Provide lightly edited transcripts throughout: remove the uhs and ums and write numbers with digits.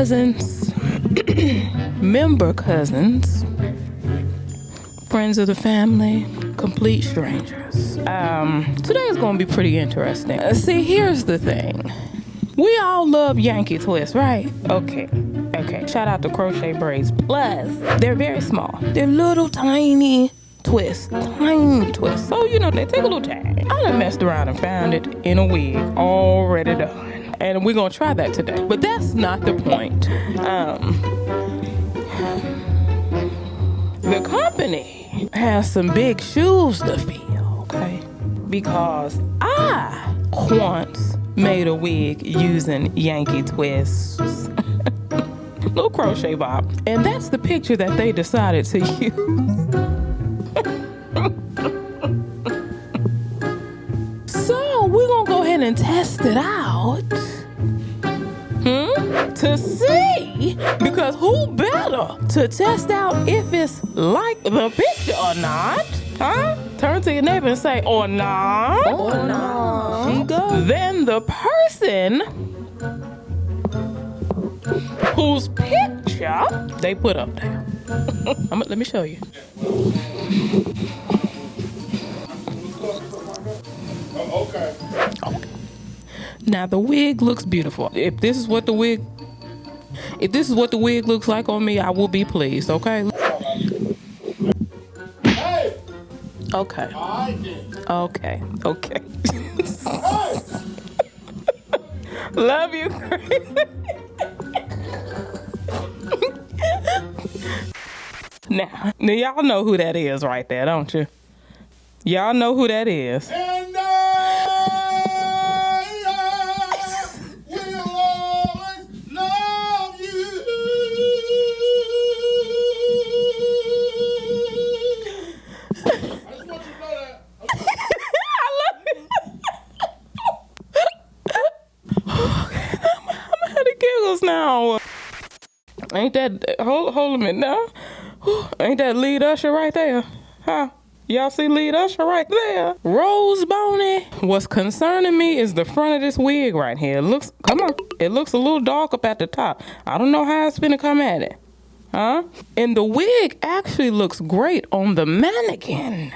cousins, member cousins, friends of the family, complete strangers. Today is going to be pretty interesting. See, here's the thing. We all love Yanky twists, right? Okay. Shout out to Crochet Braids. Plus, they're very small. They're little tiny twists. Tiny twists. So, they take a little time. I done messed around and found it in a wig already done. And we're going to try that today. But that's not the point. The company has some big shoes to fill, okay? Because I once made a wig using Yanky twists. Little crochet bob. And that's the picture that they decided to use. So we're gonna go ahead and test it out. To see, because who better to test out if it's like the picture or not? Turn to your neighbor and say, or not. Or not. She goes. Then the person whose picture they put up there. Let me show you. Okay. Now the wig looks beautiful. If this is what the wig looks like on me, I will be pleased, okay? Hey! Okay. I did. Okay. Hey! Love you. Now y'all know who that is right there, don't you? Y'all know who that is. And I will always love you. I just want you to know that. I love it. Okay, I'm out of giggles now. Ain't that, hold a minute now. Ain't that lead usher right there? Huh? Y'all see lead usher right there? Rose Boney. What's concerning me is the front of this wig right here. It looks a little dark up at the top. I don't know how it's gonna come at it. Huh? And the wig actually looks great on the mannequin.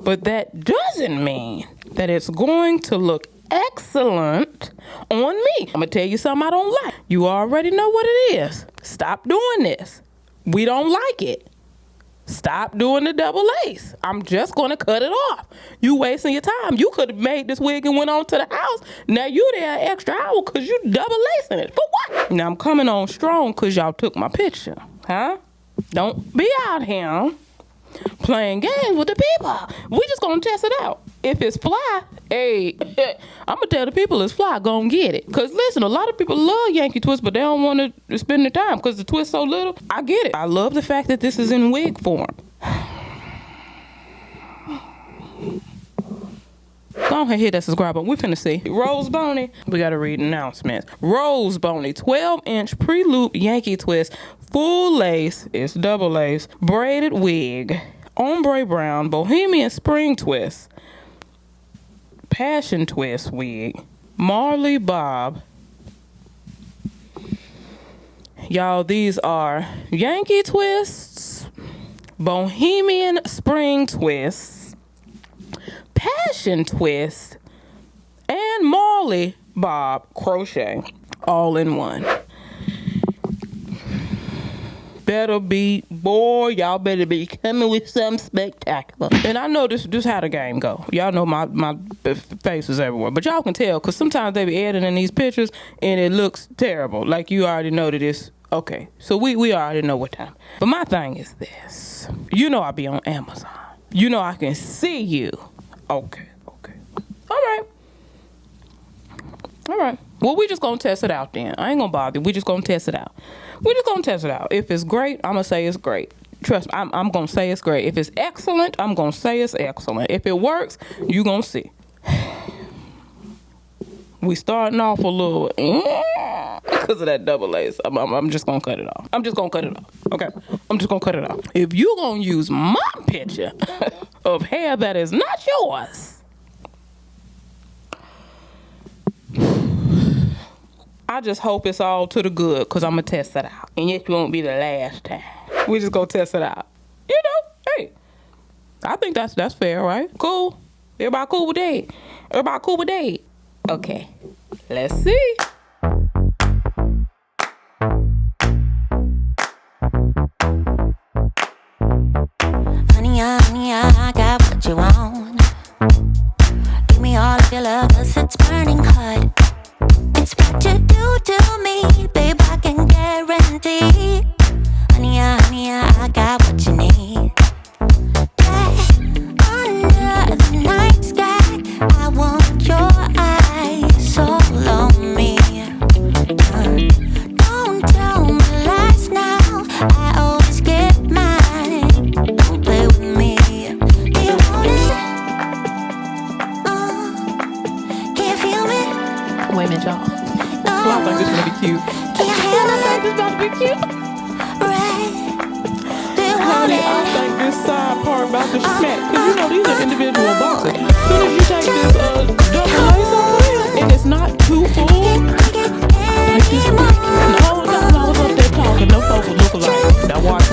But that doesn't mean that it's going to look excellent on me. I'm gonna tell you something I don't like. You already know what it is. Stop doing this. We don't like it. Stop doing the double lace. I'm just gonna cut it off. You wasting your time. You could have made this wig and went on to the house. Now you there an extra hour because you double lacing it. For what? Now I'm coming on strong because y'all took my picture. Huh? Don't be out here playing games with the people. We just gonna test it out. If it's fly, hey, I'm gonna tell the people it's fly, gonna get it. Cause listen, a lot of people love Yanky twists, but they don't want to spend the time because the twist so little. I get it. I love the fact that this is in wig form. Go ahead, hit that subscribe button. We finna see. Rose Boney. We gotta read announcements. Rose Boney, 12-inch pre-loop Yanky twist, full lace, it's double lace, braided wig, ombre brown, bohemian spring twist, passion twist wig, Marley bob. Y'all, these are Yanky twists, bohemian spring twists, passion twist, and Marley bob crochet all in one. Y'all better be coming with something spectacular. And I know this how the game go. Y'all know my face is everywhere, but y'all can tell because sometimes they be editing these pictures and it looks terrible. Like you already know that it's okay. So we already know what time. But my thing is this. I be on Amazon. I can see you. Okay. All right. Well, we just gonna test it out then. I ain't gonna bother. We just gonna test it out. If it's great, I'm gonna say it's great. Trust me, I'm gonna say it's great. If it's excellent, I'm gonna say it's excellent. If it works, you gonna see. We starting off a little because of that double lace. I'm just gonna cut it off. Okay, I'm just gonna cut it off. If you gonna use my picture of hair that is not yours, I just hope it's all to the good, because I'm going to test it out. And it won't be the last time. We just going to test it out. You know, hey, I think that's fair, right? Cool. Everybody cool with that? Everybody cool with that? Okay, let's see. Honey, I got what you want. Give me all of your love, 'cause it's burning hot. It's what you do to me, babe, I can guarantee. Honey, I got what you need. Under the night sky, I want your eyes all on me. Don't tell me lies now, I always get mine. Don't play with me. Do you want it? Can't feel me? Wait a minute, y'all. No. Well, I think this is going to be cute. Can you handle it? This is about to be cute. Right. Do you want Honey, it? I think this side part about to smack. Because you know these are individual boxes. As soon as you take this double lace off of it, and it's not too full, like this. No, I was up there talking. No folks look alike. Now watch